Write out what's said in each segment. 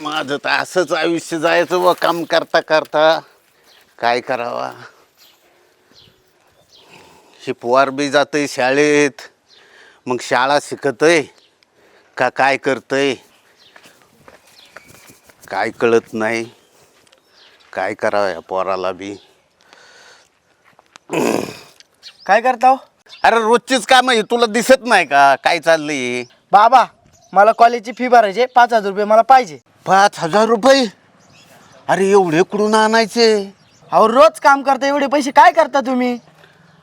माझं तर असंच आयुष्य जायचं व काम करता करता काय करावा. ही पोर बी जातंय शाळेत, मग शाळा शिकतय का काय करतय काय कळत नाही. काय करावं या पोराला बी. काय करता हो? अरे रोजचीच काम आहे, तुला दिसत नाही का काय चाललंय. बाबा मला कॉलेजची फी भरायची 5,000 रुपये मला पाहिजे. 5,000 रुपये? अरे एवढे कुठून आणायचे? अहो रोज काम करता, एवढे पैसे काय करता तुम्ही?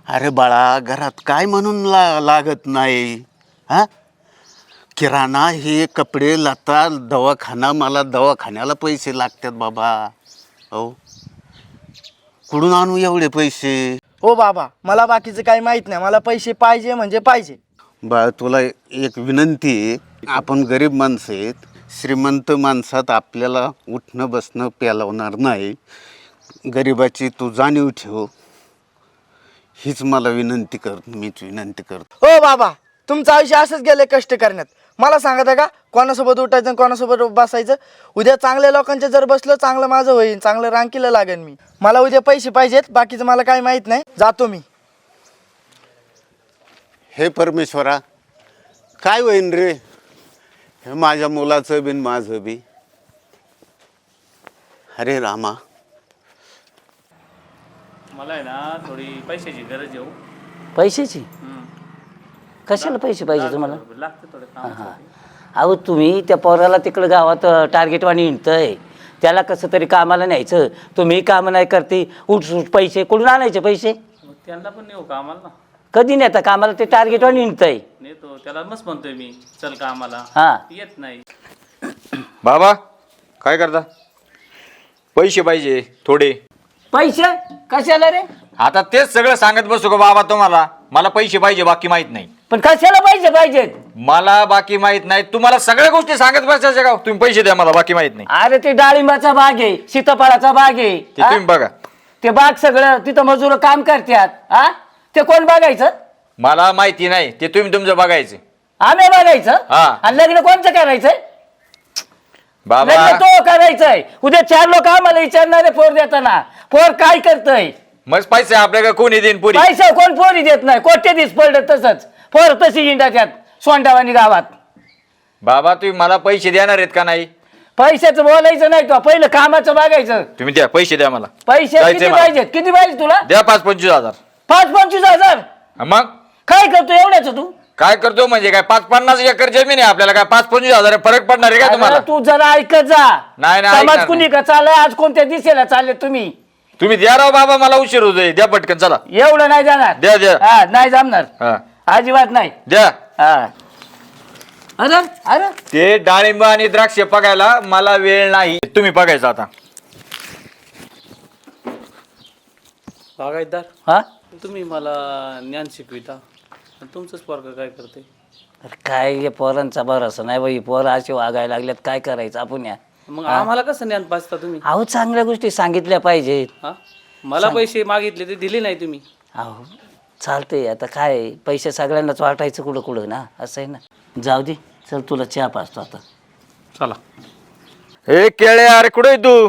अरे बाळा घरात काय म्हणून लागत नाही हा. किराणा हे कपडे लता दवाखाना, मला दवाखान्याला पैसे लागतात बाबा. हो कुठून आणू एवढे पैसे? हो बाबा मला बाकीचं काही माहित नाही, मला पैसे पाहिजे म्हणजे पाहिजे. बा तुला एक विनंती आहे, आपण गरीब माणसं आहेत, श्रीमंत माणसात आपल्याला उठणं बसणं पेलवणार नाही. गरिबाची तू जाणीव ठेव, हीच मला विनंती मीच विनंती करतो. हो बाबा तुमचं आयुष्य असंच गेलं कष्ट करण्यात. मला सांगता का कोणासोबत उठायचं आणि कोणासोबत बसायचं? उद्या चांगल्या लोकांच्या जर बसलं चांगलं माझं होईल, चांगलं रांकीला लागेल मी. मला उद्या पैसे पाहिजेत, बाकीचं मला काही माहित नाही, जातो मी. हे परमेश्वरा काय होईन रे हे माझ्या मुलाचं बिन माझं बी. अरे रामा मला आहे ना थोडी पैशाची गरज आहे हो. पैशाची? कशाला पैसे पाहिजे तुम्हाला? लागतं थोडं काम. अहो तुम्ही त्या पोराला तिकडं गावात टार्गेटवाणी हिंडतंय, त्याला कसं तरी कामाला न्यायचं. तुम्ही काम नाही करते, उठ पैसे कुठून आणायचे पैसे? मग त्यांना पण नेऊ कामाला ना. कधी नेता कामाला? ते टार्गेटवाणी हिंडतंय. नेतो त्याला मस्त म्हणतोय मी चल कामाला, हा येत नाही. बाबा काय करता? पैसे पाहिजे थोडे. पैसे कशाला रे? आता तेच सगळं सांगत बसू का बाबा तुम्हाला? मला पैसे पाहिजे, बाकी माहित नाही. पण कशाला पैसे पाहिजेत? मला बाकी माहित नाही, तुम्हाला सगळ्या गोष्टी सांगत बसायच्या का? तुम्ही पैसे द्या, मला बाकी माहित नाही. अरे ते डाळिंबाचा बाग आहे, सीताफळाचा बाग आहे, ते तुम्ही बघा. ते बाग सगळं तिथं मजूर काम करतात. हा ते कोण बघायचं? मला माहिती नाही, ते तुम्ही तुमचं बघायचं. आम्ही बघायचं? हा. आणि लग्न कोणचं करायचंय? बाबा लग्न तो करायचंय. उद्या 4 लोक आम्हाला विचारणारे पोर देताना, पोर काय करतय? मस्त पैसे आपल्याकडे कोणी देईन पुरी? पैसा कोण पोरी देत नाही, कोट्य दिस पडत तसंच पोर तशी हिंडाच्यात सोंडावानी गावात. बाबा तुम्ही मला पैसे देणार आहेत का नाही? पैशाचं बोलायचं नाही, तो पहिलं कामाचं बघायचं. तुम्ही द्या पैसे, द्या मला. पैसे जायचंय किती मला. पाहिजेत? किती पाहिजे तुला? द्या 5-25 हजार. 5-25 हजार? मग काय करतो एवढ्याच तू? काय करतो म्हणजे काय? 5-50 एकर जमीन आहे आपल्याला, काय 5-25 हजार फरक पडणार आहे का तुम्हाला? अरे तू जरा ऐकत जा. नाही, समाज ऐकणार कुणी का चालय? आज कोणत्या दिशेला चालले तुम्ही? तुम्ही द्या राव बाबा, मला उशीर होतोय. द्या पटकन चला. एवढं नाही जाणार. द्या द्या. हा नाही जमणार, हा अजिबात नाही. द्या. हा अरे अरे ते डाळिंब आणि द्राक्ष बघायला मला वेळ नाही, तुम्ही बघायचं आता. बागायतदार हा तुम्ही मला ज्ञान शिकविता, आणि तुमचंच पोरगं काय करते? अरे काय हे पोरांचा भरोसा नाही बाई. पोरं असे वागायला लागल्यात, काय करायचं आपण? या मग आम्हाला कसं ज्ञान पाचता तुम्ही? अहो चांगल्या गोष्टी सांगितल्या पाहिजेत. हा मला पैसे मागितले ते दिले नाही तुम्ही. अहो चालतंय, आता काय पैसे सगळ्यांनाच वाटायचं कुठं कुठं ना, असं आहे ना. जाऊ दे, चल तुला चहा पाचतो आता. चला. हे केळे, अरे कुठे आहे तू?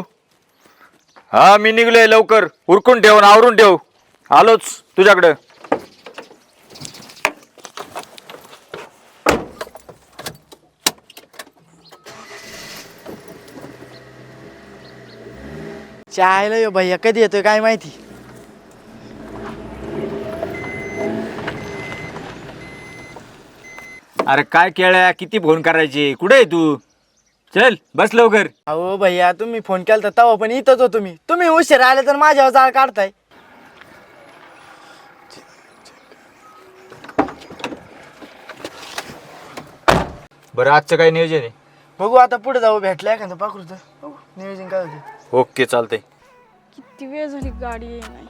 हा मी निघलोय, लवकर उरकून ठेव, आवरून ठेव, आलोच तुझ्याकडं. चायला यो भैया कधी येतोय काय माहिती. अरे काय केळ्या, किती फोन करायचे? कुठे आहे तू? चल बस लवकर. अहो भैया तुम्ही फोन केला तर तवा पण इथंच होतो मी. तुम्ही उशीर आले तर माझ्यावर जाळ काढताय. बरं आजचं काय नियोजन आहे? बघू आता पुढे जाऊ, भेटलं एखादं पाखरूचं बघू नियोजन काय होते. ओके चालतंय. किती वेळ झाली गाडी ये नाही,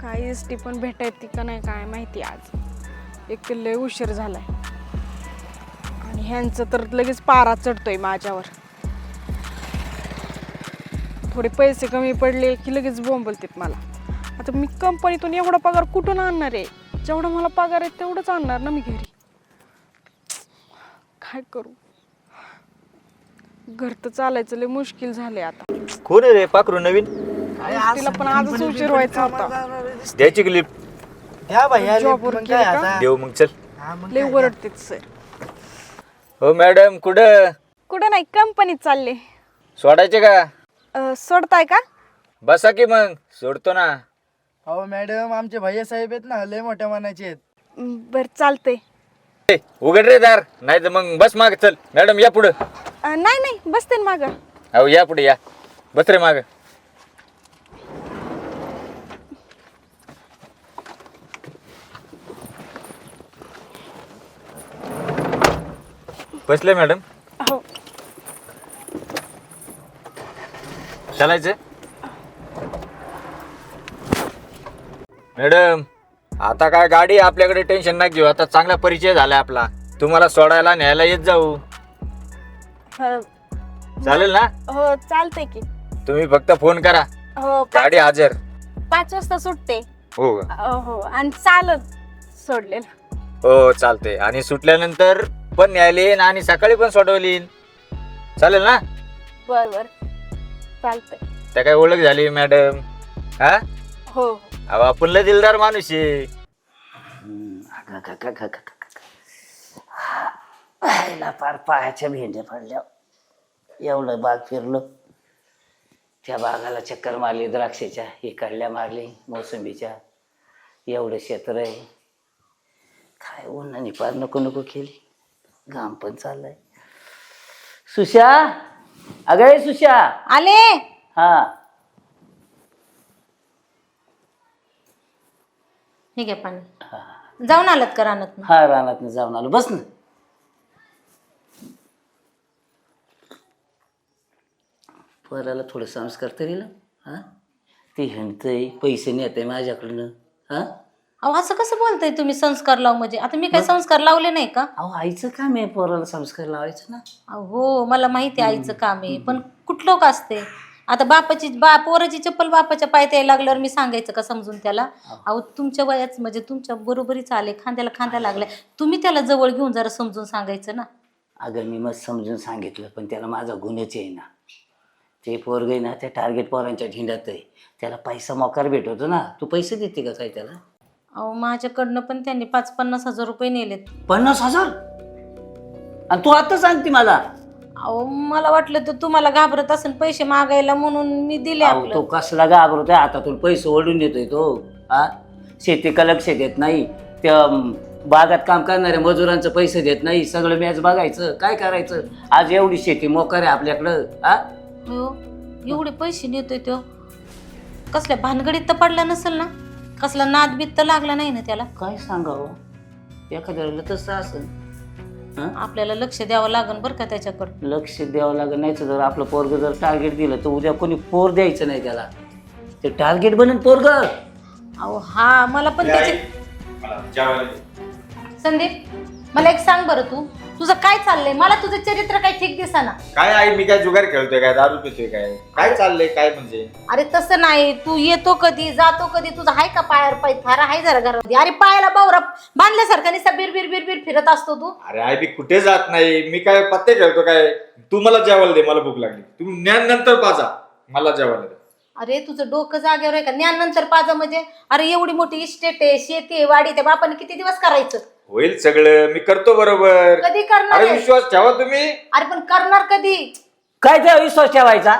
काय एस टी पण भेटायची का नाही काय माहिती. आज एक तर लय उशीर झालाय आणि ह्यांचं तर लगेच पारा चढतोय माझ्यावर. थोडे पैसे कमी पडले की लगेच बोंबलतात मला. आता मी कंपनीतून एवढा पगार कुठून आणणार आहे? जेवढा मला पगार आहे तेवढंच आणणार ना मी घरी. काय करू? घर तर चालायचं लय मुश्किल झाले आता. कोण आहे रे पाखरू नवीन? तिला पण आजच उशीर व्हायचा होता. द्यायची क्लिप ह्या भाई जॉबवर पण गेले काय का? आता देऊ मग चल. हा, मग लय काय? वरडतेच सर. हो मॅडम कुठं कुठं नाही, कंपनीत चालले. सोडायचे का? सोडताय का? बसा की मग सोडतो ना. अहो मॅडम आमचे भैया साहेब आहेत ना, लय मोठ्या मनाचे आहेत. बर चालतंय. ए, उघड रे दार, नाही तर मग बस माग. चल मॅडम या पुढं. नाही नाही, बसते ना मागं. अहो या पुढे या, बस रे माग. बसले मॅडम? हो. चालायचं मॅडम? आता काय गाडी आपल्याकडे, टेन्शन नाही घेऊ. आता चांगला परिचय झालाय आपला. तुम्हाला सोडायला न्यायला येत जाऊ. चालेल ना? हो चालतंय की. तुम्ही फक्त फोन करा, हो गाडी हजर. 5 वाजता सुटते. हो का? हो आणि चालत सोडलेलं. हो चालते. आणि सुटल्यानंतर पण न्यायला येईन आणि सकाळी पण सोडवली येईन. चालेल ना? बर बर चालतंय. त्या काय ओळख झाली मॅडम? हा हो अहो आपण लय दिलदार माणूस आहे. आईला फार पायाच्या भेंड्या पडल्या. एवढं बाग फिरलो, त्या बागाला चक्कर मारली, द्राक्षाच्या इकडल्या मारली, मोसंबीच्या. एवढं क्षेत्र आहे, काय उन्हाने फार नको नको केली. घाम पण चाललाय. सुशा, अगं सुशा. आले. हा ठीक आहे, पाणी जाऊन आलात का रानात? हा रानात जाऊन आलो. बस ना. पोराला थोडं संस्कार तरी ना. हा ते हिंडतंय, पैसे नेतंय माझ्याकडनं. हा अहो असं कसं बोलताय तुम्ही? संस्कार लाव म्हणजे आता मी काय संस्कार लावले नाही का? अहो आईचं काम आहे पोराला संस्कार लावायचं ना. हो मला माहिती आहे आईचं काम आहे, पण कुठलं का असते? आता पोराची चप्पल बापाच्या पायात यायला लागल्यावर मी सांगायचं का समजून त्याला? अहो तुमच्या वयाच म्हणजे तुमच्या बरोबरीच आले, खांद्याला खांदा लागलाय, तुम्ही त्याला जवळ घेऊन जरा समजून सांगायचं ना. अगं मी मग समजून सांगितलं, पण त्याला माझा गुन्हेच आहे ना. ते पोरग आहे ना, त्या टार्गेट पोरांच्या झिंड्यात आहे. त्याला पैसा मोकार भेटवतो ना. तू पैसे देते का काय त्याला? अहो माझ्याकडनं पण त्यांनी 50-50 हजार रुपये नेलेत. 50,000? आणि तू आता सांगते मला? अहो मला वाटलं तर तुम्हाला घाबरत असेल पैसे मागायला म्हणून मी दिले अहो, आपलं. तो कसला घाबरतोय? हातातून पैसे ओढून येतोय तो. हा शेती का लक्ष देत नाही, त्या बागात काम करणाऱ्या मजुरांचं पैसे देत नाही. सगळं मॅच बघायचं, काय करायचं? आज एवढी शेती मोकार आहे आपल्याकडं. हा हो एवढे पैसे नेतोय तो, कसल्या भानगडीत तर पडला नसेल ना? कसला नाद बीत तर लागला नाही ना त्याला? काय सांगावं, एखाद्या वेळेला तसं असेल. आपल्याला लक्ष द्यावं लागेल बरं का त्याच्याकडं. लक्ष द्यावं लागेल, नाही तर जर आपलं पोरग जर टार्गेट दिलं तर उद्या कोणी पोर द्यायचं नाही त्याला. ते टार्गेट बनेल पोरग. अहो हा मला पण त्याचे. संदीप मला एक सांग बरं, तुझं काय चाललंय? मला तुझं चरित्र काही ठीक दिसेना. काय आई, मी काय जुगार खेळतोय काय, दारू पितोय काय, काय चाललंय काय म्हणजे? अरे तसं नाही, तू येतो कधी जातो कधी, तुझं हाय का पायावर पाय थारा आहे जरा घरामध्ये? अरे पायाला बावरा बांधल्यासारखा नुसता बिर बिर बिर बिर फिरत असतो तू. अरे आई मी कुठे जात नाही, मी काय पत्ते खेळतो काय? तू मला जेवायला दे, मला भूक लागली. तुम्ही ज्ञान नंतर पाजा, मला जेवायला दे. अरे तुझं डोकं जागेवर आहे का? ज्ञान नंतर पाजा म्हणजे? अरे एवढी मोठी इस्टेट आहे, शेती आहे, वाडी, त्या बापाने किती दिवस करायचं? होईल सगळं, मी करतो बरोबर. कधी करणार अरे आहे? विश्वास ठेवा तुम्ही. अरे पण करणार कधी? काय त्या विश्वास ठेवायचा?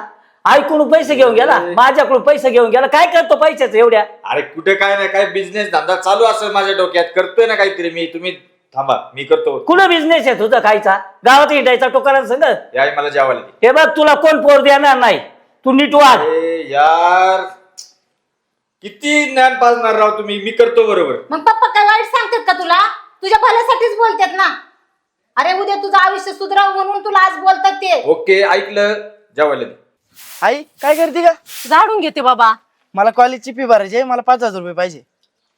ऐकून पैसे घेऊन गेला, माझ्याकडून पैसे घेऊन गेला. काय करतो पैशाचं एवढ्या? अरे कुठे काय नाही, काय बिझनेस धंदा चालू असेल माझ्या डोक्यात, करतोय ना काहीतरी मी. तुम्ही थांबा, मी करतो. कुठं बिझनेस आहे तुझा खायचा? गावात हिंडायचा टोकाला संग? याय मला जेवायला दे. हे बघ तुला कोण पोर देणार नाही, तू नीट वाग. अरे यार किती ज्ञान पाजणार राव तुम्ही. मी करतो बरोबर. मग पप्पा काय वाईट सांगतात का तुला? तुझ्या भल्यासाठीच बोलतात ना. अरे उद्या तुझं आयुष्य सुधराव म्हणून तुला आज बोलतात ते. ओके ऐकलं, जेवायला दे. आई काय करते का? झाडून घेते बाबा. मला कॉलेजची फी भरायची आहे, मला 5,000 रुपये पाहिजे.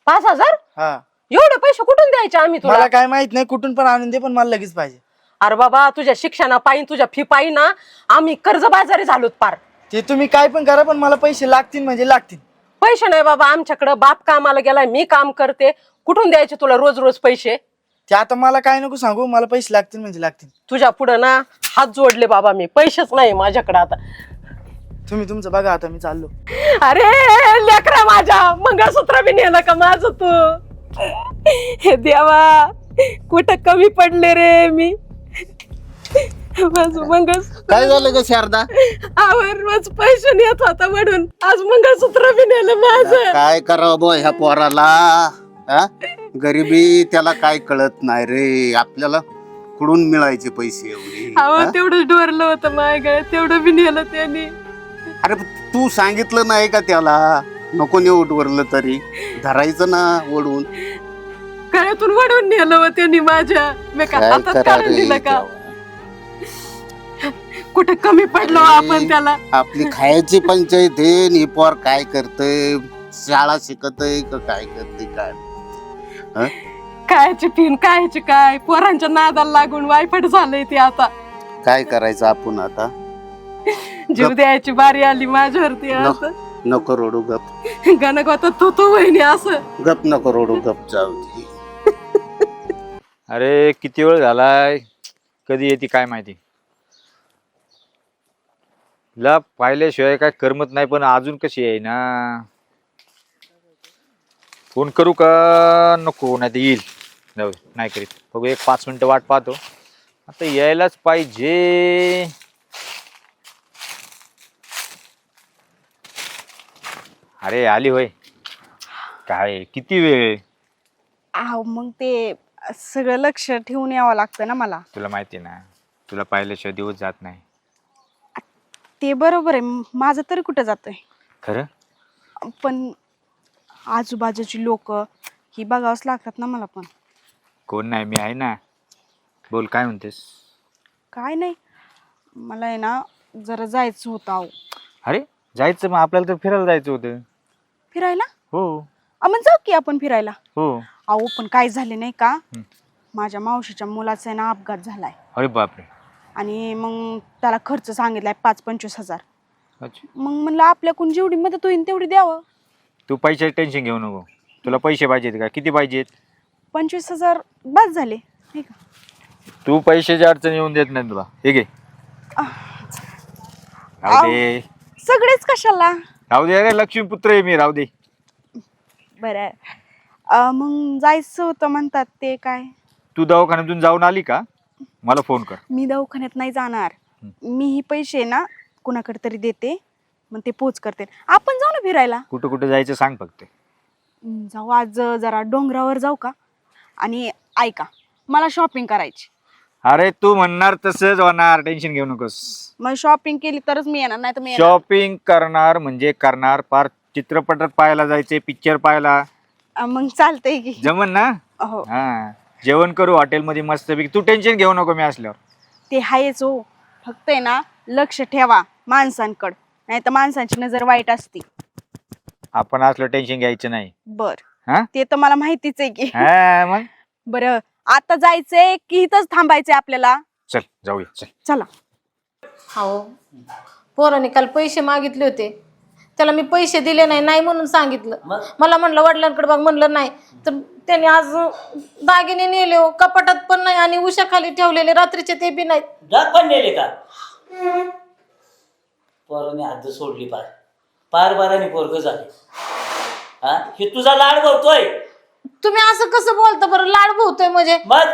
5,000? हा एवढे पैसे कुठून द्यायचे आम्ही तुला? मला काय माहित नाही, कुठून पण आणून दे, पण मला लगेच पाहिजे. अरे बाबा तुझ्या शिक्षणा पायी तुझ्या फी पायी ना आम्ही कर्जबाजारी झालोत पार. ते तुम्ही काय पण करा, पण मला पैसे लागतील म्हणजे लागतील. पैसे नाही बाबा आमच्याकडं, बाप कामाला गेलाय, मी काम करते, कुठून द्यायचे तुला रोज रोज पैसे? ते आता मला काय नको सांगू, मला पैसे लागतील म्हणजे लागतील. तुझ्या पुढं ना हात जोडले बाबा, मी पैसेच नाही माझ्याकडे आता. तुम्ही तुमचं बघा, आता मी चाललो. अरे लेकरा माझ्या, मंगळसूत्र बी नेलं का माझं तू? हे देवा, कुठं कमी पडले रे मी. माझं मंगळसूत्र काय झालं ग शारदा? आवर रोज पैसे नेत होता म्हणून आज मंगळसूत्र बी नेलं माझं. काय करावं बो ह्या पोराला? हा? गरिबी त्याला काय कळत नाही रे. आपल्याला कुठून मिळायचे पैसे एवढे? अहो हा? तेवढं डोरलं होतं माझ्या, तेवढं बी नेलं त्यांनी. अरे तू सांगितलं नाही का त्याला नको नेऊ वरलं तरी? धरायचं ना ओढून. गळ्यातून वडून नेलं हो त्यांनी माझ्या. मी का काय हातात करा काढून रे दिलं का? देवा. कुठं कमी पडलो आपण त्याला? आपली खायची पंचायत आहे. आणि पोर काय करतय? शाळा शिकतय का काय करते काय? हा? कायची पिन कायची काय, पोरांच्या नादाला लागून वायफट झालंय ते आता. काय करायचं आपण आता? जीव द्यायची बारी आली माझ्यावरती आता. नको रोडू गप. गणक होता तो वहिनी असं. गप नको रोडू गप जाऊ दे. अरे किती वेळ झालाय, कधी येते काय माहिती. ला पाहिल्याशिवाय काय करमत नाही, पण अजून कशी आहे ना. फोन करू का नको? नाही तर येईल. जाऊ दे, नाही करीत. बघू, एक 5 मिनिटं वाट पाहतो. आता यायलाच पाहिजे. अरे आली होय. काय किती वेळ? अहो मग ते सगळं लक्ष ठेवून यावं लागतं ना मला. तुला माहिती ना, तुला पाहिल्याशिवाय दिवस जात नाही. ते बरोबर आहे, माझं तरी कुठं जातंय. खरं? पण आजूबाजूची लोक ही बघावंच लागतात ना मला पण. कोण नाही, मी आहे ना. बोल, काय म्हणतेस? काय नाही, मला आहे ना जरा जायचं होतं. अहो अरे जायचं, मग आपल्याला तर फिरायला जायचं होतं. फिरायला? हो मग जाऊ की आपण फिरायला. हो. अहो पण काय झाले नाही का, माझ्या मावशीच्या मुलाचा आहे ना अपघात झालाय. अरे बापरे. आणि मग त्याला खर्च सांगितलाय 5-25 हजार. अच्छा. मग म्हणलं आपल्याकडून जेवढी मदत होईल तेवढी द्यावं. तू पैशाची टेन्शन घेऊ नको. तुला पैसे पाहिजेत का? किती पाहिजेत? 25,000 बस झाले नाही का? तू पैशाची अडचण येऊन देत नाही तुला. हे घे. राहू दे, सगळेच कशाला. राहू दे. अरे लक्ष्मीपुत्र आहे मी, राहू दे. बरं आहे. मग जायचं होतं म्हणतात ते काय. तू दवाखान्यातून जाऊन आली का? मला फोन कर. मी दवाखान्यात नाही जाणार. मी ही पैसे ना कुणाकडे तरी देते, मग ते पोच करते. आपण जाऊ ना फिरायला. कुठं कुठं जायचं सांग फक्त. जाऊ आज जरा डोंगरावर जाऊ का. आणि ऐका, मला शॉपिंग करायची. अरे तू म्हणणार तसंच होणार, टेन्शन घेऊ नकोस. मग शॉपिंग केली तरच मी येणार, नाही तर मी येणार. शॉपिंग करणार म्हणजे करणार. पार चित्रपटात पाहायला जायचे, पिक्चर पाहायला. मग चालतंय की. जमन ना? हो हा, जेवण करू हॉटेलमध्ये मस्तपैकी. तू टेन्शन घेऊ नको मी असल्यावर. ते आहेच हो. फक्त आहे ना लक्ष ठेवा माणसांकडं, नाही तर माणसांची नजर वाईट असते. आपण असलं टेन्शन घ्यायचं नाही. बर, हा? ते तर मला माहितीच आहे की. हा, मग बरं, आता जायचंय की इथंच थांबायचंय आपल्याला? चल जाऊया, चल. चला. हो, पोराने काल पैसे मागितले होते, त्याला मी पैसे दिले नाही, नाही म्हणून सांगितलं. मला म्हणलं वडिलांकडे बघ, म्हणलं नाही. तर त्याने आज दागिने नेले हो, कपाटात पण नाही आणि उशाखाली ठेवलेले रात्रीचे ते बी नाहीत. डाग पण नेले का? पोराने हद्द सोडली पार. पार बाराने पोरग झाले. हा, हे तुझा लाड बोलतोय. तुम्ही असं कसं बोलता बरं? लाड भोवतोय म्हणजे? मग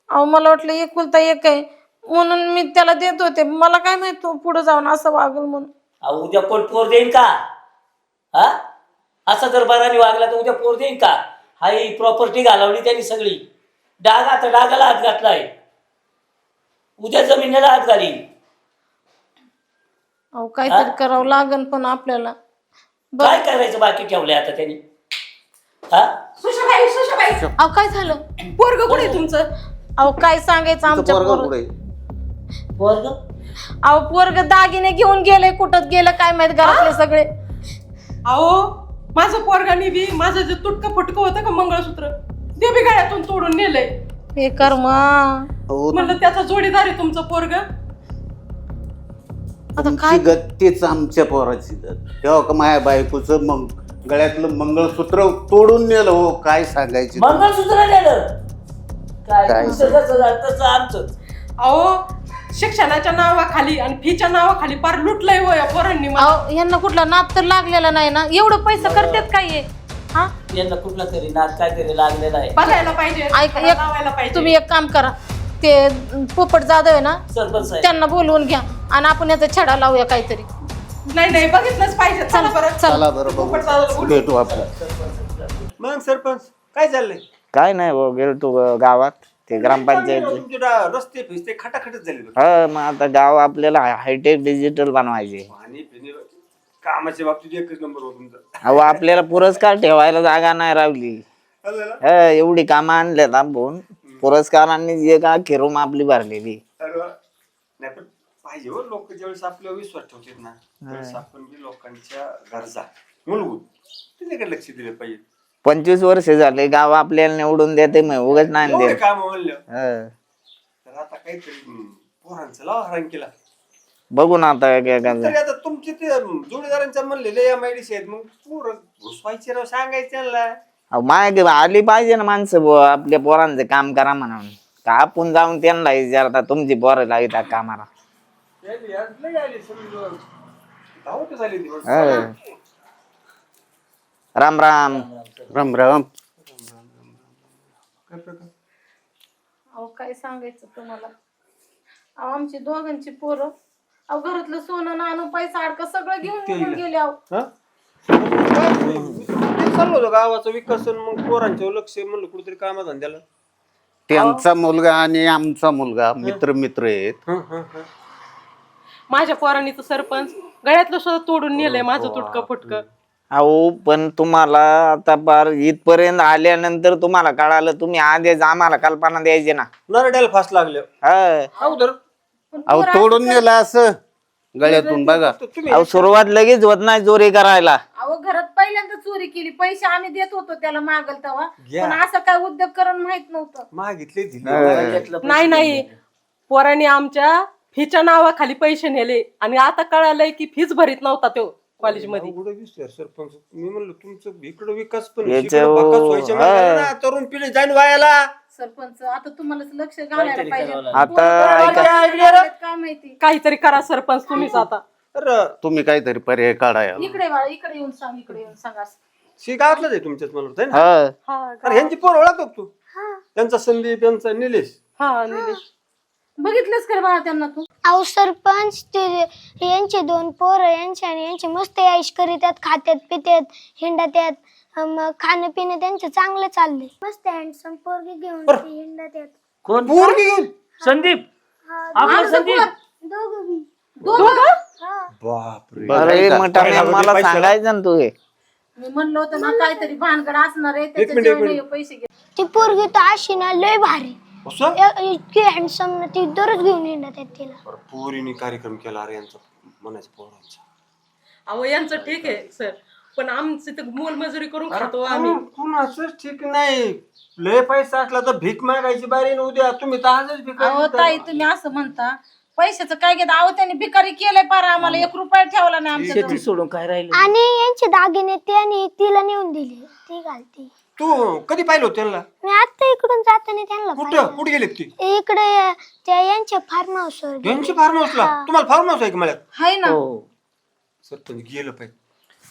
अहो मला वाटलं एकुलता एक आहे म्हणून मी त्याला देत होते. मला काय माहित पुढे जाऊन असं वागल म्हणून. उद्या कोण पोर देईन का? हा, असा जर बाराने वागला तर उद्या पोर देईन का? हा, ही प्रॉपर्टी घालवली त्यांनी सगळी. डाग, आता डागाला हात घातलाय, उद्या जमिनीला हात घालीन. अहो काहीतरी करावं लागल पण आपल्याला. काय करायचं बाकी ठेवलंय आता त्यांनी? हा, अहो काय झालं? पोरग कुठे आहे तुमचं? अहो काय सांगायचं आमच्या पोरग. पोरग अहो पोरग दागिने घेऊन गेले, कुठं गेलं काय माहित, घरातले सगळे. अहो माझं पोरगाने बी माझं जे तुटकं फुटकं होतं का मंगळसूत्र, ते बी गळ्यातून तोडून नेलंय. हे कर्मा. म्हणलं त्याचा जोडीदार आहे तुमचं पोरग. आता काय? गत तेच आमच्या पोराची गत. तेव्हा का माझ्या बायकोचं मग गळ्यातलं मंगळसूत्र तोडून नेलं हो, काय सांगायचं तुला? मंगळसूत्र नेलं काय काय तुमचं जसं झालं तसं आमचं. अहो शिक्षणाच्या नावाखाली आणि फीच्या नावाखाली फार लुटलंय हो या पोरांनी मला. अहो यांना कुठला नाद तर लागलेला नाही ना, एवढं पैसे करतात काय हे? हा यांना कुठला तरी नाद काहीतरी लागलेला आहे. बघायला पाहिजे, ऐका लावायला पाहिजे. तुम्ही एक काम करा, ते पोपट जाधव आहे ना, सरपंच साहेब त्यांना बोलवून घ्या आणि आपण याचा छडा लावूया काहीतरी. नाही बघितलंच पाहिजे. चला बरं चला बरोबर भेटू आपण. मग सरपंच काय चाललंय? काय नाही भाऊ, गेलो तू गावात ते ग्रामपंचायत. तुमचे रस्ते फिस्ते खटाखटच झाले बघ. हा मग आता गाव आपल्याला हायटेक डिजिटल बनवायचे. पाणी पिणे कामाच्या बाबतीत एकच नंबर होत तुमचा. अहो आपल्याला पुरस्कार ठेवायला जागा नाही राहिली. हा एवढी कामं आणल्यात आपण, पुरस्कारांनी जे का खेरूम आपली भरलेली. नाही पण पाहिजे हो, लोक ज्यावेळेस आपल्यावर विश्वास ठेवतात ना त्यावेळेस आपण बी लोकांच्या गरजा मूलभूत त्याच्याकडे लक्ष दिलं पाहिजे. 25 वर्ष झाले गाव आपल्याला निवडून देते, मग उगाच नाही एवढे देत. काम म्हणलं हा. तर आता काहीतरी पोरांचं लावा हरण केला बघू ना आता काय तरी आता तुमचे ते जोडीदारांच्या म्हणलेले MIDC आहेत, मग पोरं घुसवायचे राव, सांगायचं त्यांना. अहो मागे आली पाहिजे ना माणसं बुवा, आपल्या पोरांचं काम करा म्हणून. का आपण जाऊन त्यांना विचारता तुमची पोरं लाविता कामाला. धावतच आली ती बस. हा. राम राम. राम राम. अहो काय सांगायचं तुम्हाला, अहो आमची दोघांची पोरं अहो घरातलं सोनं नाणं पैसा अडका सगळं घेऊन निघून गेले. अहो ते चाललो होतं गावाचं विकसन, मग पोरांच्यावर लक्ष म्हणलं कुठेतरी कामाधंद्याला. त्यांचा मुलगा आणि आमचा मुलगा मित्र आहेत. माझ्या पोरांनी तर सरपंच गळ्यातलं सुद्धा तोडून नेलंय माझं तुटकं फुटकं. अहो पण तुम्हाला आता पार इथपर्यंत आल्यानंतर तुम्हाला कळालं, तुम्ही आधीच आम्हाला कल्पना द्यायची ना. नरड्याला फास लागले हा. अगोदर अहो तोडून नेलं असं गळ्यातून बघा. अहो सुरुवात लगेच होत नाही चोरी करायला. अहो घरात पहिल्यांदा चोरी केली, पैसे आम्ही देत होतो त्याला मागल तेव्हा, पण असं काय उद्योग करण माहित नव्हतं. मागितले दिले. नाही पोरांनी आमच्या फीच्या नावाखाली पैसे नेले आणि आता कळालंय की फीच भरीत नव्हता तो कॉलेजमध्ये. कुठं दिसतोय सरपंच? मी म्हणलं तुमचं इकडं विकास पण याच्या- इकडं भकास व्हायचे म्हणलं ना, तरुण पिढी जाईन वायाला. सरपंच आता तुम्हाला लक्ष घालायला पाहिजे. आता ऐका, काय माहिती, काहीतरी करा सरपंच तुम्हीच आता. तर तुम्ही काहीतरी पर्याय काढाय. इकडे बाळा, इकडे येऊन सांग, इकडे येऊन सांगा. गावातलंच आहे तुमच्याच मला वाटतं, है ना? हा. अरे ह्यांची पोर ओळखतो का तू? त्यांचा संदीप, यांचा निलेश. हा निलेश. बघितलंच कर बाळा त्यांना तू. अहो सरपंच ते यांचे 2 पोरं यांचे आणि यांचे मस्त ऐश करीतात, खात्यात पित्यात हिंडतात. मग खाणं पिणं त्यांचं चांगलं चाललंय. मस्त हँडसम पोरगी घेऊन ते हिंडतात. कोण? पोरगी घेऊन? संदीप. आपला संदीप. दोघं बी. बापरे. अरे मटाने मला सांगायचं ना तू हे. मी म्हणलं होतं ना काहीतरी भानगड असणार आहे, एक त्याच्याशिवाय मिनिट. नाही पैसे घे. ती पोरगी तर अशी ना लय भारी, असं? इतकी हँडसम ना, ती दररोज घेऊन हिंडतात तिला. बरं, पोरीने कार्यक्रम केला अरे यांचा म्हणायचं पोरांचा. अहो यांचं ठीक आहे सर, पण आमचं तर मोलमजुरी करून खातो आम्ही. कुणाचंच ठीक नाही. लय पैसा असला तर भीक मागायची बारी न उद्या. तुम्ही तर आजच अहो भिकारी. ताई तुम्ही असं म्हणता, पैशाचं काय घेत? अहो त्यांनी भिकारी केलंय पार, आम्हाला 1 रुपया ठेवला नाही आमच्या शेती सोडून काय राहिलं? आणि यांचे दागिने त्याने तिला नेऊन दिले, ती घालती. तू कधी पाहिलं होतं त्यांना? मी आता इकडून जाताना त्यांना कुठं कुठे गेले ती? इकडे त्या यांच्या फार्म हाऊसवर. त्यांची फार्म हाऊसला. तुम्हाला फार्म हाऊस आहे का मला? हाय ना. सरपंच गेलं पाहिजे.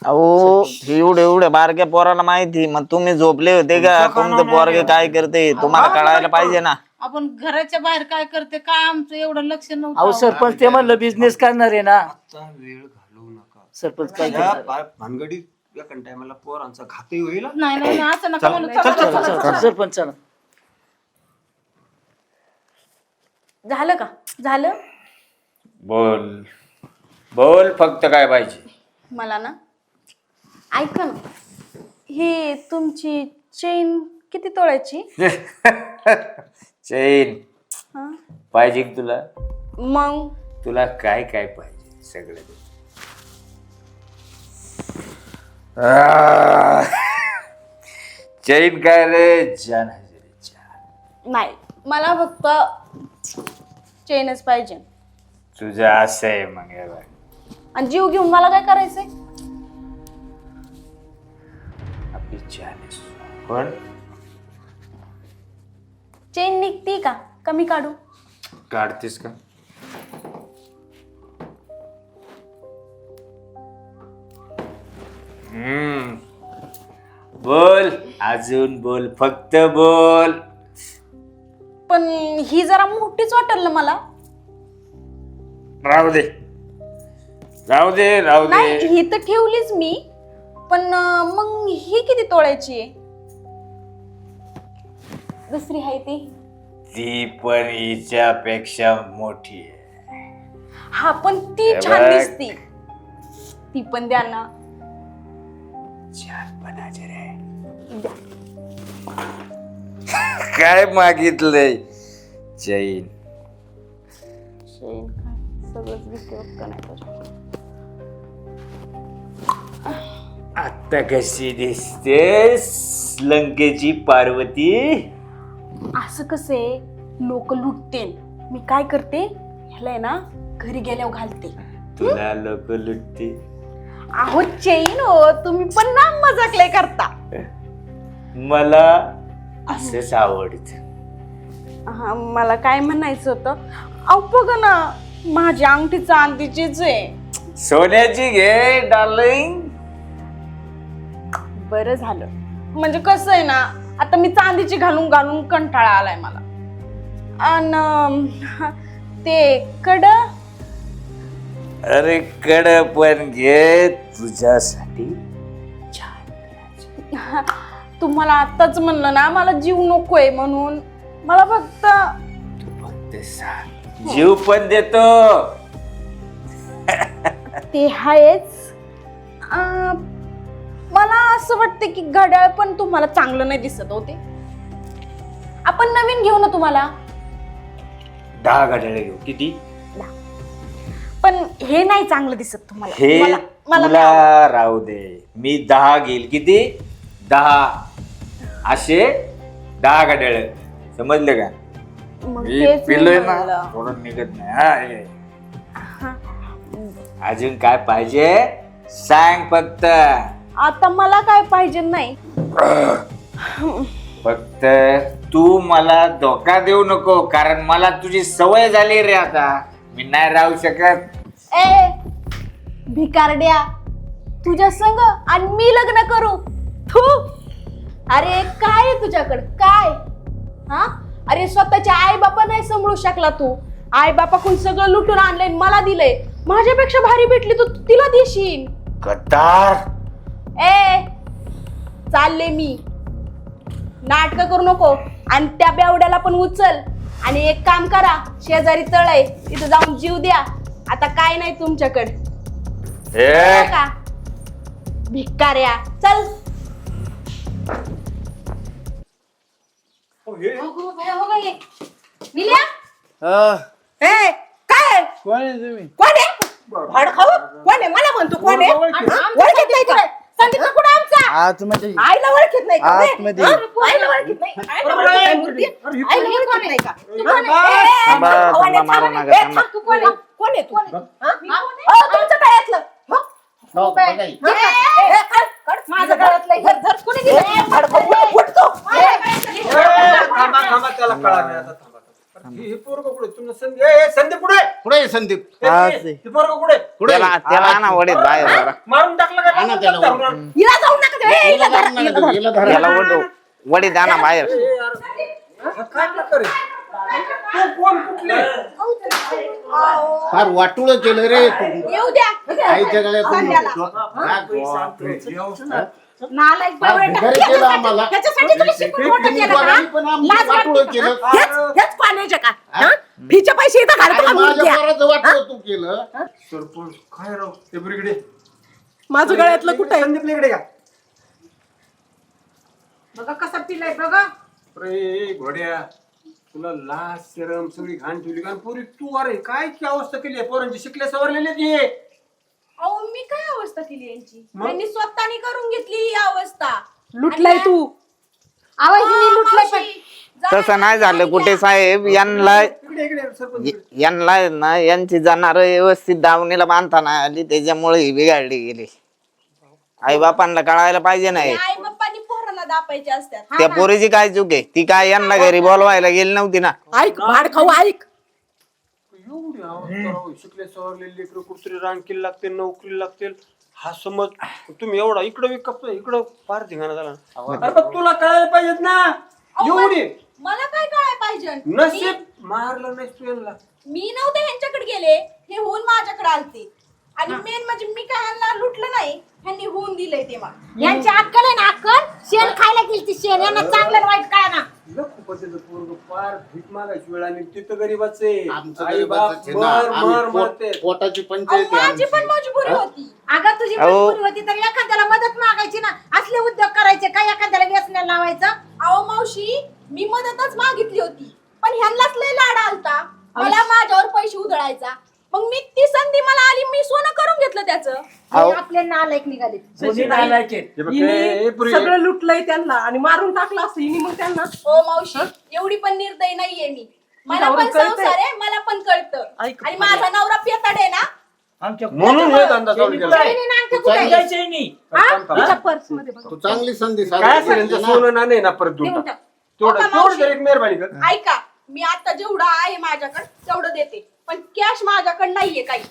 अहो एवढ्या बारक्या पोराला माहिती, मग तुम्ही झोपले होते का? तुमचं पोरगे काय करते तुम्हाला कळायला पाहिजे ना. आपण घराच्या बाहेर काय करते काय आमचं एवढं लक्ष अहो नव्हतं. सरपंच ते म्हणलं बिझनेस करणार आहे ना. आता वेळ घालवू नका. सरपंच काय या करणार? भानगडीत एका टायमाला पोरांचा घातही होईल. नाही नाही नाही, असं नका म्हणू. चल, चल, चल, चला, सरपंच चला. झालं का? झालं. बोल बोल, फक्त काय पाहिजे? मला ना ऐका ना, ही तुमची चेन किती तोळ्याची? चैन हा? पाहिजे का तुला? मग तुला काय काय पाहिजे सगळं दे. चैन काय रे? जान हजेरीच्या. नाही, मला फक्त चेनच पाहिजे. तुझं असं आहे मग हे बघ. आणि जीव घेऊन मला काय करायचंय? पण चेन निघते का कमी काढू? काढतेस का? बोल, अजून बोल, फक्त बोल. पण ही जरा मोठीच वाटेल ना मला. राहू दे, राहू दे, राहू नाही दे. ही तर ठेवलीच मी, पण मग ही किती तोळ्याची आहे? दुसरी आहे ती. ती पण हिच्यापेक्षा मोठी आहे. हा पण ती हे छान बघ. दिसती. ती पण द्या ना. छान बनायचे रे. काय मागितलंय? चैन. चेन काय सगळंच घेते का नाही त्याच्यात. आता कशी दिसतेस लंकेची पार्वती? असं कसं आहे, लोक लुटते. मी काय करते, ह्याला आहे ना घरी गेल्यावर घालते. तुला लोक लुटते. अहो चेन हो, तुम्ही पण ना मजाक लय करता. मला असंच आवडत. हा मला काय म्हणायचं होतं, अहो बघा ना माझी अंगठी चांदीचीच आहे. सोन्याची घे डार्लिंग. बरं झालं, म्हणजे कसं आहे ना, आता मी चांदीची घालून घालून कंटाळा आलाय मला. आणि ते कड, अरे कड पण घे तुझ्यासाठी. तुम्हाला आताच म्हणलं ना मला जीव नकोय म्हणून. मला फक्त फक्त सांग, जीव पण देतो. ते आहेच. मला असं वाटतं की घड्याळ पण तुम्हाला चांगलं नाही दिसत होते. आपण नवीन घेऊ ना तुम्हाला. 10 घड्याळे घेऊ. किती? पण हे नाही चांगलं दिसत तुम्हाला. हे मला तुला राहू दे, मी 10 घेईल. किती? 10. असे 10 घड्याळे. समजले का? मग मी तेच मी पिलोय ना, म्हणलं. थोडं निघत नाही. हा, हे. अजून काय पाहिजे सांग फक्त. आता मला काय पाहिजे नाही. फक्त तू मला धोका देऊ नको, कारण मला तुझी सवय झाली रे. आता मी नाही राहू शकत. ए भिकारड्या, तुझ्या संग आणि मी लग्न करू? थू. अरे काय आहे तुझ्याकडं काय? हा अरे स्वतःच्या आई बापा नाही सांभाळू शकला तू. आई बापाकडून सगळं लुटून आणलंय, मला दिलंय. माझ्यापेक्षा भारी भेटली तू तिला देशील. गद्दार. ए चालले मी. नाटक करू नको. आणि त्या बेवड्याला पण उचल. आणि एक काम करा, शेजारी तळ आहे तिथं जाऊन जीव द्या. आता काय नाही तुमच्याकडे. ए, का भिक्काऱ्या चल. काय कोण आहे तुम्ही? कोण आहे? भडकाऊ? कोण आहे? मला म्हणतो कोण आहे? ओळखीत नाही का? संदीप कुठं आमचा? आतमध्ये आईला ओळखीत नाही का? आतमध्ये. हा? आईला ओळखीत नाही. आईला ओळखीत नाही मूर्ती? आईला ओळखीत नाही का? तू कोण आहे? थांबा, भवानी, थांबा, मारू थांबा. नका, ए, थांबा. तू कोण आहे? कोण आहे तू? हा? तुमचं गळ्यातलं. हो? माझं गळ्यातलं हे धर. कोणी दिलं? भडकाऊ, उठतो. थांबा थांबा, त्याला कळा नाही आता. थांबा थांबा. हे पोरगं कुठे? तुमचं संदीप. ए, संदीप कुठे? पुढे संदीप. हे पोरगं कुठे? त्याला आणा वडीत बाहेर जरा. मारून टाकलं का? आणा त्याला वर. हिला जाऊ नका ते. ए, हिला धरा. हिला धरा. हिला धरा. त्याला वडीत आणा बाहेर. हा, काय प्रकार आहे? तू कोण कुठले? फार वाटुळ केलं रे तू. येऊ द्या. आईच्या गळ्यातून नालायक फार बावळट. भिकारी केलं आम्हाला. ह्याच्यासाठी तुम्ही शिकून मोठं तुम्ही केलं का? दोघांनी पण आम्ही लाज वाटते वाटोळं का? केलं. हेच पाण्याचे का? हा? फीचे पैसे इथं घालतो का माझ्या मूर्त्या? पोराचं वाटोळं तू केलं. सरपंच काय राव? ते बरीकडे माझं गळ्यातलं कुठं आहे? संदीप इकडे का? बघा कसा पिलाय बघा. अरे घोड्या, तुला लाज शरम सगळी घाण ठेवली का? पुरी तू अरे काय की अवस्था केली आहे पोरांची? शिकल्या सवरलेले ते. अहो मी काय अवस्था केली यांची? मग? त्यांनी स्वतःनी करून घेतली ही अवस्था. लुटलाय तू. आवाज लुटलाय पण. तसं नाही झालं कुठे साहेब. यांना इकडे इकडे सरपंच इकडे. यांना ना यांची जाणार व्यवस्थित दावणीला बांधता नाही आली, त्याच्यामुळे ही बिघडली गेली. आई बापांना कळायला पाहिजे नाही. आई बाप्पांनी दापायचे असतात. त्या पोरीची काय चूक आहे? ती काय यांना घरी बोलवायला गेली नव्हती ना. ऐक भाड खाऊ ऐक. एवढी अवस्था राहू, शिकले सवरलेले लेकरं कुठतरी रांकीला लागतील, नोकरीला लागतील. हा समज तुम्ही एवढा इकडं विकत इकडं फार धिंगाणा झाला. अरे पण तुला कळायला पाहिजेत ना एवढी. मला काय कळायला पाहिजे? नशीब मारलं नाही तू यांना. मी नव्हते ह्यांच्याकडे गेले, हे होऊन माझ्याकडे आलते. आणि मेन म्हणजे मी काय ह्यांना लुटलं नाही, ह्यांनी होऊन दिलंय ते मला. यांची अक्कल आहे ना अक्कल, शेण खायला गेली शेण, यांना चांगलं आणि वाईट काय ना. खूपच पोरग फार भीक मागायची वेळ आणि तिथं गरीबाच आहे. आमचं आई बाप गरीबाचंच आहे ना. मर आम्ही मर मरते. पोटाची अहो, पंचायत आहे माझी आमची. पण मजबुरी होती. अगं तुझी मजबुरी होती तर एखाद्याला मदत मागायची ना. असले उद्योग करायचे काय, एखाद्याला व्यसनाला लावायचं. अहो मावशी, मी मदतच मागितली होती, पण ह्यांनाच लय लाड आलता मला माझ्यावर पैसे उधळायचा. मग मी ती संधी मला आली, मी सोनं करून घेतलं त्याचं. अहो. आपले नालायक निघाले. हे बघ, हे पुरी- सगळं लुटलंय त्यांना आणि मारून टाकलं असं हिने मग त्यांना. हो मावशी, एवढी पण निर्दयी नाहीये मी. मला तुला पण कळतंय? संसार आहे, मला पण कळतं. ऐक, आणि माझा नवरा पेताड आहे ना. म्हणून हे धंदा चालू केला. तू चांगली संधी काय साधली असेल यांचं ना. सोनं नाणे ना परत देऊन टाक. तेवढं तेवढं जर एक मेहरबानी कर. ऐका, मी आता जेवढं आहे माझ्याकडे तेवढं देते, पण कॅश माझ्याकडे नाहीये काही.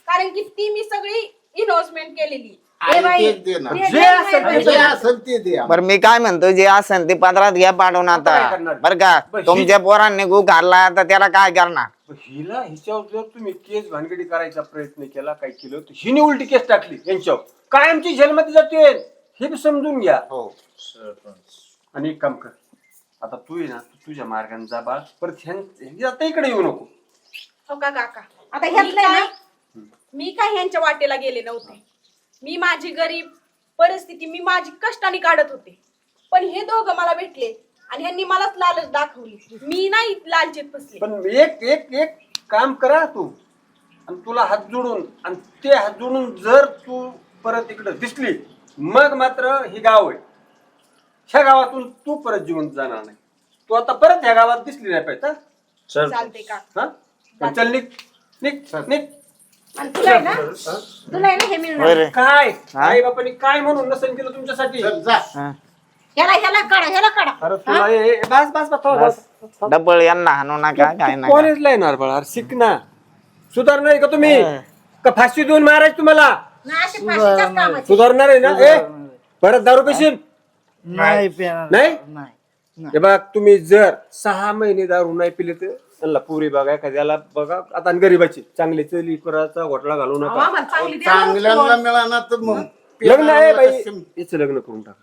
कारण की ती मी सगळी इन्व्हेस्टमेंट केलेली. आई तेच दे ना. जे असेल ते जे असेल ते दे. बरं मी काय म्हणतो, जे असेल ते पदरात घ्या पाडून आता. काय करणार? बरं का, बस तुमच्या पोरांनी गु घालला तर त्याला काय करणार? हिला हिच्यावर जर तुम्ही केस भानगडी करायचा प्रयत्न केला, काय केलं तर हिने उलटी केस टाकली यांच्यावर, कायमची जेलमध्ये जाते हे बी समजून घ्या. हो. आणि एक काम कर, आता तू आहे ना, तू तुझ्या मार्गाने जा बा, परत आता इकडे येऊ नको. हो का काका, आता ह्यातलंय ना. मी काय ह्यांच्या वाटेला गेले नव्हते. मी माझी गरीब परिस्थिती मी माझी कष्टाने काढत होते, पण हे दोघं मला भेटले आणि ह्यांनी मलाच लालच दाखवली. मी नाही लालचीत फसले. पण एक एक एक काम करा तू, आणि तुला हात जोडून आणि ते हात जोडून जर तू परत इकडे दिसली, मग मात्र हे गाव आहे, ह्या गावातून तू परत जिवंत जाणार नाही. तू आता परत ह्या गावात दिसली नाही पाहिजे. चालते का? हा? चल निघ निघ निघ. आणि तुला आहे ना, तुला आहे ना हे मिळणार. बरं. काय आई बापाने काय म्हणून नसेल केलं तुमच्यासाठी? चल, जा. ह्याला काढा. अरे तुला बस बस बस डबल यांना हाणू नका, काय नका. कॉलेजला येणार बाळा, शिक ना, सुधारणार आहे का तुम्ही? का फाशी देऊन मारायचं तुम्हाला? ना अशी फाशीच्याच कामाची. सुधारणार आहे ना? ए परत दारू पेशील नाही पेणार. नाही? नाही. हे बघ, तुम्ही जर 6 महिने दारू नाही पिले तर त्यांना पुरी बघा, एखाद्याला बघा. आता गरीबाची चांगली चली करायचा घोटाळा घालू नका. आम्हाला चांगली द्या. चांगल्याला मिळाला तर मग लग्न आहे बाई, याचं लग्न करून टाका.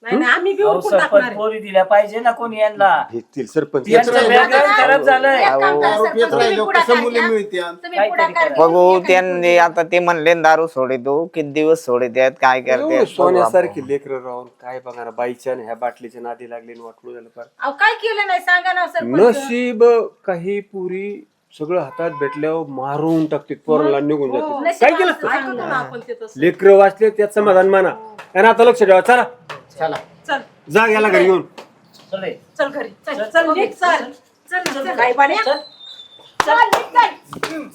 नाही नाही, आम्ही बी उरकून टाकणार आहे. पोरी दिल्या पाहिजे ना कोणी यांना. भेटतील सरपंच. यांचं background खराब झालंय. एक काम करा, दारू सरपंच, पित तुम्ही राहिलो पुढाकार कसं मुली घ्या. मिळत्या. तुम्ही पुढाकार घ्या. बघू त्यांनी आता ते म्हणले ना दारू सोडितो, किती दिवस सोडित्यात, काय एवढे करते. सोन्यासारखी लेकरं राहून काय बघा ना, बाईच्या आणि ह्या बाटलीच्या नादी लागली आणि वाटलं झालं फार. अहो, काय केलं नाही सांगा ना सरपंच. नशीब काही पुरी सगळं हातात भेटल्यावर मारून टाकते, पोराला निघून जाते. काय केलं असतं? ऐकतो ना आपण ते तसं. लेकरं वाचले त्यात समाधान माना. आणि आता लक्ष ठेवा, चला चला. चल जा याला घरी घेऊन. चल घरी चल चल निघ, चल चल काय पाण्या. चल, चल.